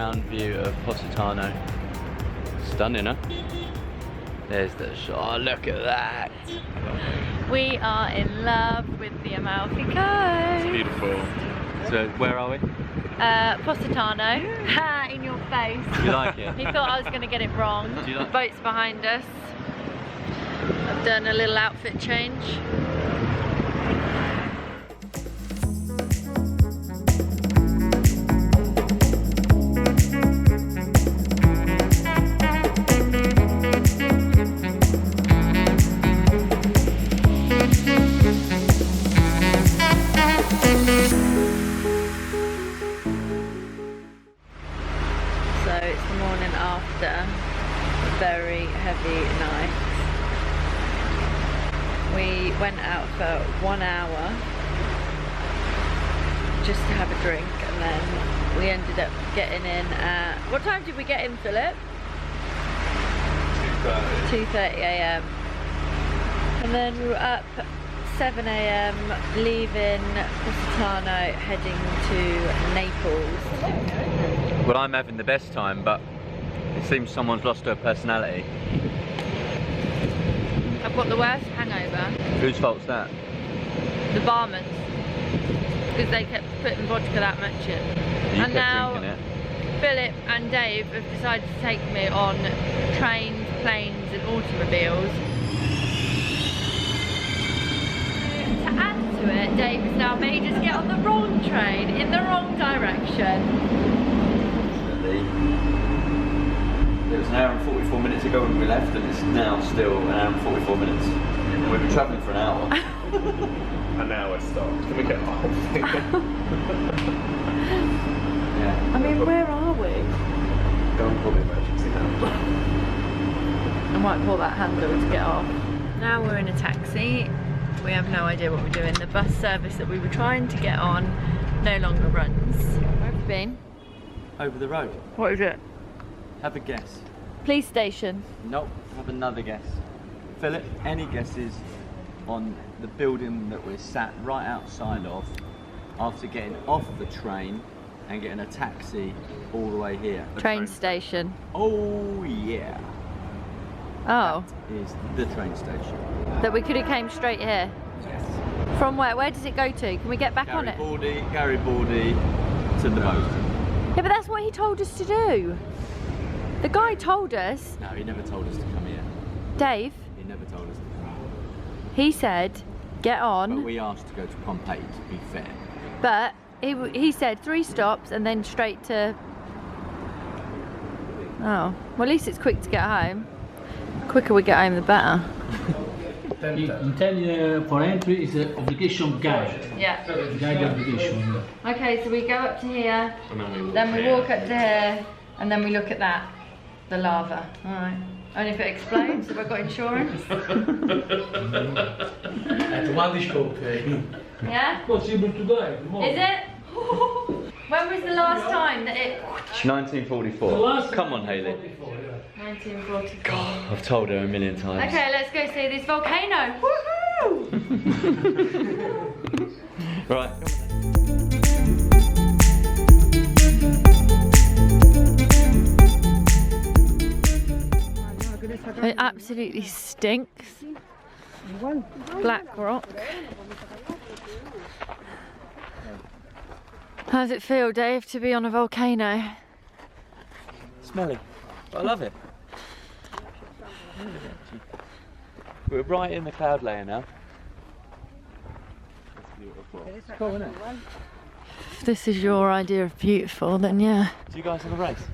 panoramic view of Positano. Stunning, huh? There's the shot. Oh, look at that. We are in love with the Amalfi Coast. It's beautiful. So where are we? Positano. Ha! In your face. Do you like it? He thought I was going to get it wrong. Do you like The boat's behind us. I've done a little outfit change. So it's the morning after a very heavy night. We went out for 1 hour just to have a drink, and then we ended up getting in at... What time did we get in, Philip? 2:30 a.m. And then we were up 7 a.m, leaving Positano, heading to Naples. Well, I'm having the best time, but it seems someone's lost her personality. I've got the worst hangover. Whose fault's that? The barman's. Because they kept putting vodka that much in. You And kept now drinking it. Philip and Dave have decided to take me on trains, planes and automobiles. To add to it, Dave has now made us get on the wrong train in the wrong direction. It was an hour and 44 minutes ago when we left, and it's now still an hour and 44 minutes. And we've been travelling for an hour. An hour stop. Can we get off? Yeah. I mean, where are we? Go and call the emergency handle. I might pull that handle to get off. Now we're in a taxi. We have no idea what we're doing. The bus service that we were trying to get on no longer runs. Where have you been? Over the road. What is it? Have a guess. Police station. Nope. Have another guess. Philip, any guesses on the building that we're sat right outside of after getting off the train and getting a taxi all the way here? Train station. Oh yeah. Oh. That is the train station. That we could have came straight here. Yes. From where? Where does it go to? Can we get back on it? Garibaldi to the boat. Yeah, but that's what he told us to do. The guy told us. No, he never told us to come here. Dave, He never told us to come here. he said, get on. But we asked to go to Pompeii, to be fair. But he said 3 stops and then straight to... Oh, well at least it's quick to get home. The quicker we get home the better. Intended for entry is an obligation guide. Yeah. Guide obligation. Okay, so we go up to here, then we walk up to here, and then we look at that. The lava. Alright. Only if it explodes, have I got insurance? Yeah? Possible to die. Is it? When was the last time that it... 1944. Come on, Hayley. 1944. I've told her a million times. Okay, let's go see this volcano. Woohoo! Right. It absolutely stinks. Black rock. How does it feel, Dave, to be on a volcano? Smelly. But I love it. We're right in the cloud layer now. It's cool, isn't it? If this is your idea of beautiful, then yeah. Do you guys have a race?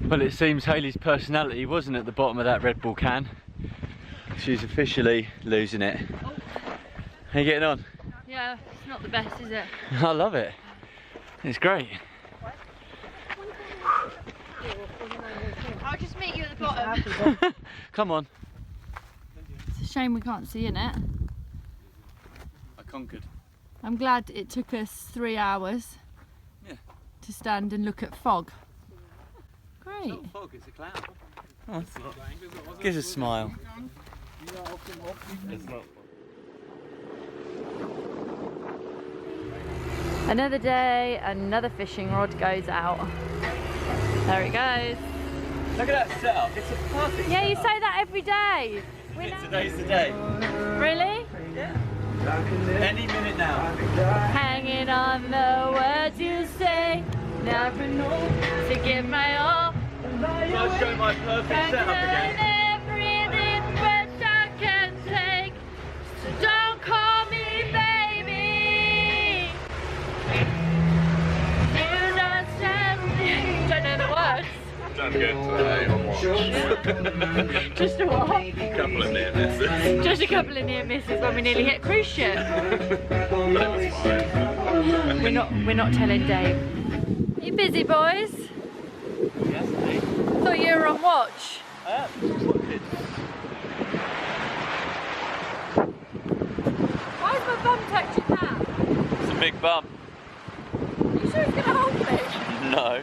Well, it seems Hayley's personality wasn't at the bottom of that Red Bull can. She's officially losing it. How you getting on? Yeah, it's not the best, is it? I love it. It's great. I'll just meet you at the bottom. Come on. It's a shame we can't see in it. I conquered. I'm glad it took us 3 hours to stand and look at fog. Great. It's not fog, it's a cloud. Oh, gives a smile. It's not. Another day, another fishing rod goes out. There it goes. Look at that setup, it's a perfect Yeah, you setup. say that every day. Today's the day. Really? Yeah. Any minute now. Hanging on the words you say, never know to give my all. I'll show my perfect setup again. Everything which I can take, so don't call me baby. You don't know the words. Done good today on watch. Just a what? Couple of near misses. Just a couple of near misses when we nearly hit cruise ship. We're not telling Dave. You busy, boys? Yes, mate. Thought you were on watch. I am. Watching. Why is my bum touching that? It's a big bum. You sure it's gonna hold me? No.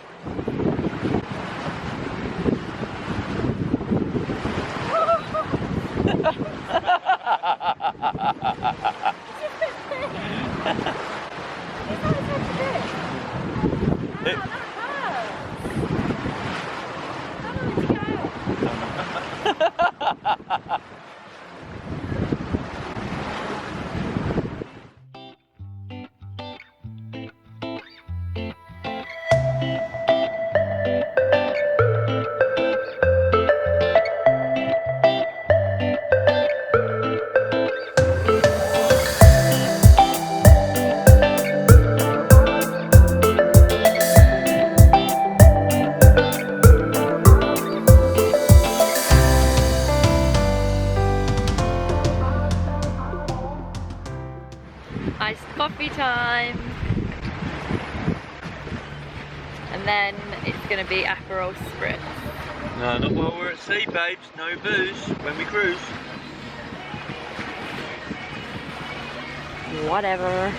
Iced coffee time. And then it's gonna be Aperol Spritz. No, not while we're at sea, babes. No booze when we cruise. Whatever.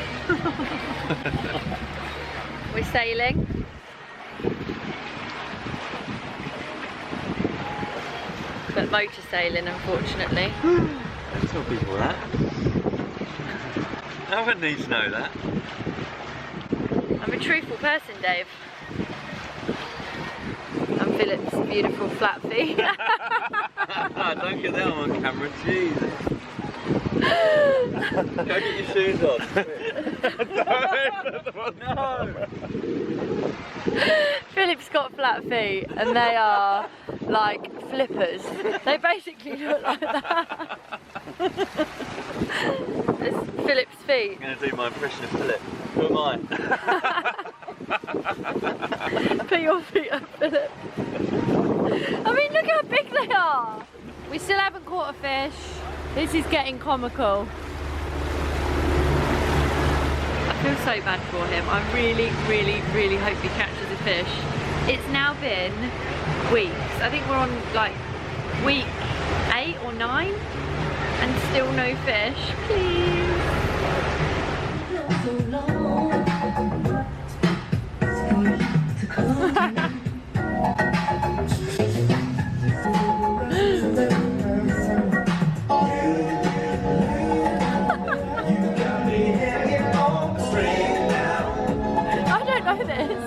We're sailing. But motor sailing, unfortunately. Don't tell people that. No one needs to know that. I'm a truthful person, Dave. I'm Philip's beautiful flat feet. Don't get that on camera, Jesus. Go get your shoes on. No. Philip's got flat feet and they are like flippers. They basically look like that. It's Philip's feet. I'm going to do my impression of Philip. Who am I? Put your feet up, Philip. I mean, look how big they are. We still haven't caught a fish. This is getting comical. I feel so bad for him. I really, really, really hope he catches a fish. It's now been weeks. I think we're on like week 8 or 9 and still no fish. Please. I don't know this.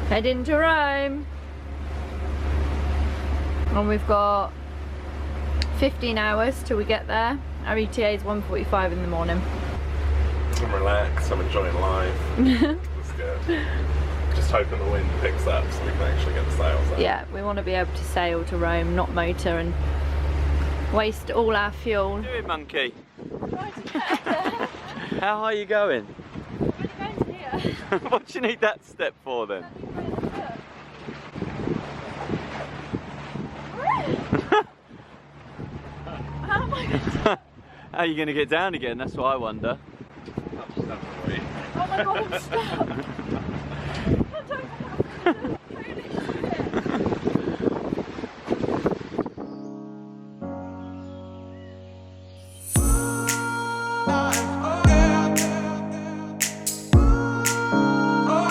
Heading to Rome. And we've got 15 hours till we get there. Our ETA is 1:45 in the morning. I'm relaxed, I'm enjoying life. It's good. Just hoping the wind picks up so we can actually get the sails out. Yeah, we want to be able to sail to Rome, not motor and waste all our fuel. Do it, monkey. How high are you going? What do you need that step for then? How am I going to... How are you going to get down again? That's what I wonder. Oh my god, I'm stuck. Oh,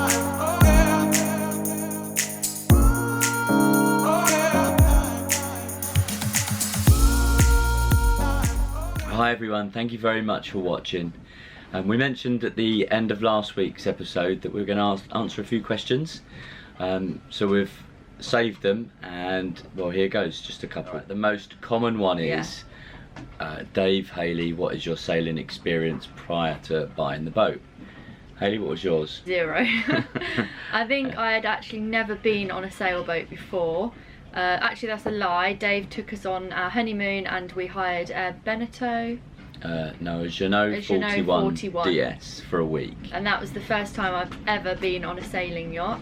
yeah. everyone, thank you very much for watching. We mentioned at the end of last week's episode that we were going to answer a few questions. So we've saved them, and well, here goes, just a couple. The most common one is, Dave, Hayley, what is your sailing experience prior to buying the boat? Hayley, what was yours? 0. I think I had actually never been on a sailboat before. Actually, that's a lie. Dave took us on our honeymoon and we hired a Beneteau. No, a Jeanneau 41 DS for a week. And that was the first time I've ever been on a sailing yacht.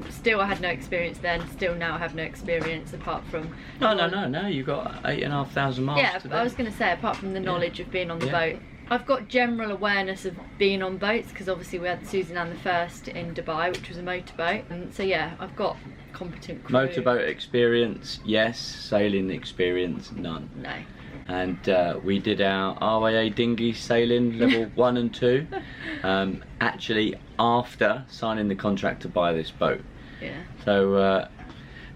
Still, I had no experience then. Still now I have no experience apart from... No, you got 8,500 miles. Yeah, I was going to say, apart from the knowledge of being on the boat. I've got general awareness of being on boats because obviously we had Susan Ann the First in Dubai, which was a motorboat. And so yeah, I've got competent crew. Motorboat experience, yes. Sailing experience, none. No. And we did our RYA dinghy sailing level 1 and 2 actually after signing the contract to buy this boat. Yeah. So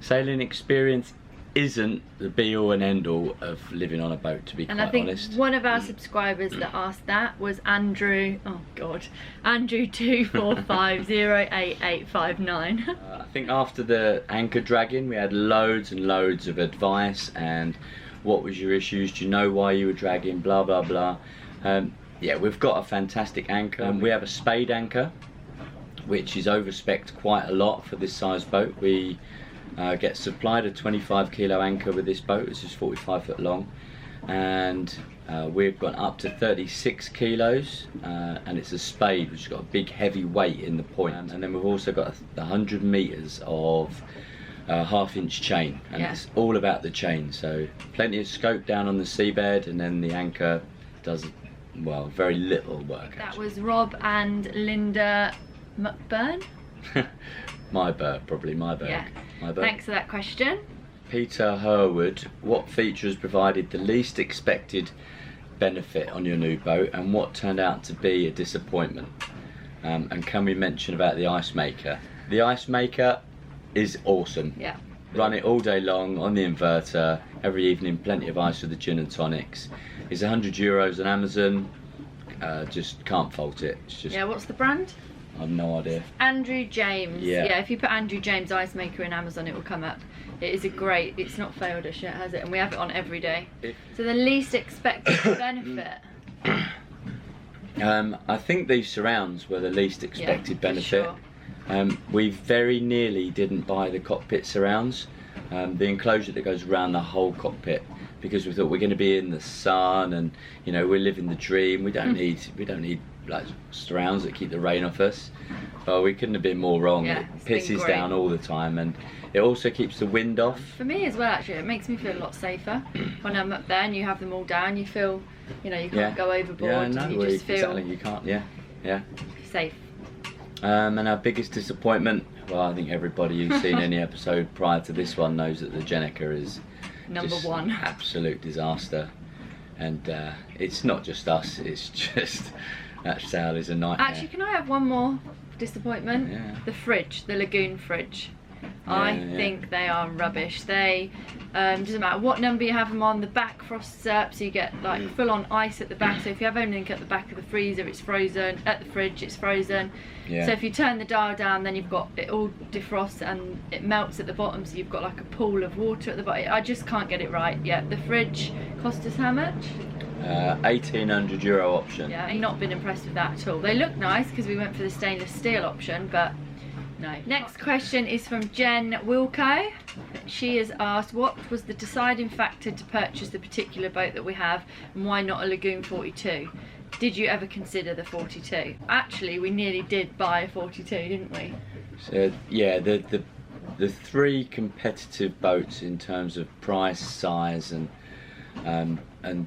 sailing experience isn't the be all and end all of living on a boat, to be quite honest. And I think one of our subscribers that asked that was Andrew, oh god, Andrew 245088859. I think after the anchor dragging we had loads and loads of advice and what was your issues, do you know why you were dragging, blah blah blah. Yeah, we've got a fantastic anchor. We have a spade anchor which is overspec'd quite a lot for this size boat. We get supplied a 25 kilo anchor with this boat. This is 45 foot long, and we've gone up to 36 kilos, and it's a spade which has got a big heavy weight in the point. And then we've also got 100 meters of half-inch chain, and it's all about the chain. So plenty of scope down on the seabed, and then the anchor does, well, very little work. That was Rob and Linda McBurn. My bird, probably my bird. Yeah. My bird. Thanks for that question. Peter Herwood, what features provided the least expected benefit on your new boat, and what turned out to be a disappointment? And can we mention about the ice maker? The ice maker is awesome. Yeah. Run it all day long on the inverter, every evening, plenty of ice with the gin and tonics. It's €100 on Amazon. Just can't fault it. It's just, yeah, what's the brand? I have no idea. Andrew James. Yeah, if you put Andrew James ice maker in Amazon, it will come up. It is a great, it's not failed us yet, has it? And we have it on every day. So the least expected benefit. I think these surrounds were the least expected benefit. Sure. We very nearly didn't buy the cockpit surrounds, the enclosure that goes around the whole cockpit, because we thought we're going to be in the sun and we're living the dream. We don't need like surrounds that keep the rain off us. Well, we couldn't have been more wrong. Yeah, it pisses down all the time, and it also keeps the wind off. For me as well, actually, it makes me feel a lot safer when I'm up there and you have them all down. You feel, you can't go overboard. Yeah, no, you just feel exactly. You can't. Yeah. Safe. And our biggest disappointment, well, I think everybody who's seen any episode prior to this one knows that the Jenica is number just one. Absolute disaster. And it's not just us, it's just that sail is a nightmare. Actually, can I have one more disappointment? Yeah. The fridge, the lagoon fridge. I think they are rubbish. They doesn't matter what number you have them on, the back frosts up, so you get like full on ice at the back. So if you have anything at the back of the freezer, it's frozen. At the fridge, it's frozen. So if you turn the dial down, then you've got it all defrosts and it melts at the bottom, so you've got like a pool of water at the bottom. I just can't get it right. Yeah, the fridge cost us how much? €1,800 option. Yeah, I've not been impressed with that at all. They look nice because we went for the stainless steel option, but no. Next question is from Jen Wilco. She has asked, what was the deciding factor to purchase the particular boat that we have, and why not a Lagoon 42? Did you ever consider the 42? Actually, we nearly did buy a 42, didn't we? So yeah, the three competitive boats in terms of price, size, and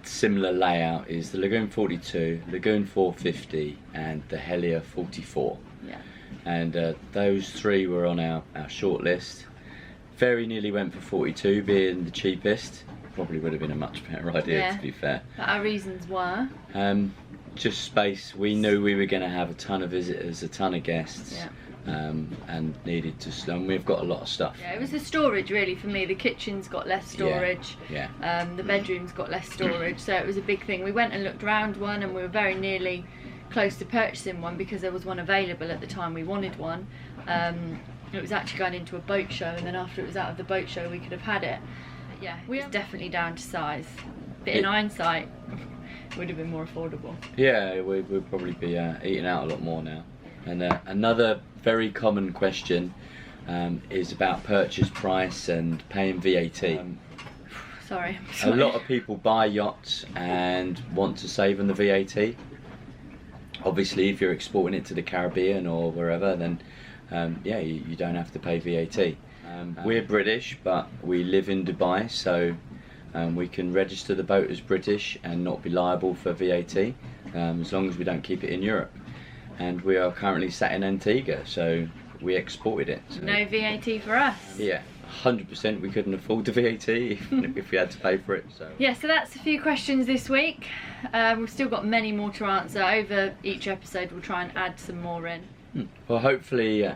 similar layout is the Lagoon 42, Lagoon 450, and the Helia 44. Yeah. And those three were on our short list. Very nearly went for 42, being the cheapest. Probably would have been a much better idea, to be fair. But our reasons were? Just space. We knew we were going to have a ton of visitors, a ton of guests. Yeah. and needed to. And we've got a lot of stuff. Yeah, it was the storage really for me. The kitchen's got less storage. Yeah. The bedroom's got less storage, so it was a big thing. We went and looked around one, and we were very nearly close to purchasing one because there was one available at the time we wanted one. It was actually going into a boat show, and then after it was out of the boat show we could have had it. Yeah, it's definitely down to size. But in hindsight, it would have been more affordable. Yeah, we'd probably be eating out a lot more now. And another very common question is about purchase price and paying VAT. Sorry. A lot of people buy yachts and want to save on the VAT. Obviously, if you're exporting it to the Caribbean or wherever, then yeah, you don't have to pay VAT. We're British, but we live in Dubai, so we can register the boat as British and not be liable for VAT, as long as we don't keep it in Europe. And we are currently sat in Antigua, so we exported it. So no VAT for us. yeah, 100% we couldn't afford the VAT if we had to pay for it. So yeah, so that's a few questions this week. We've still got many more to answer. Over each episode we'll try and add some more in. Well, hopefully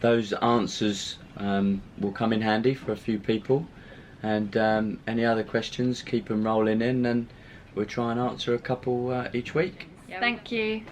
those answers will come in handy for a few people, and any other questions, keep them rolling in and we'll try and answer a couple each week. Yeah, thank you.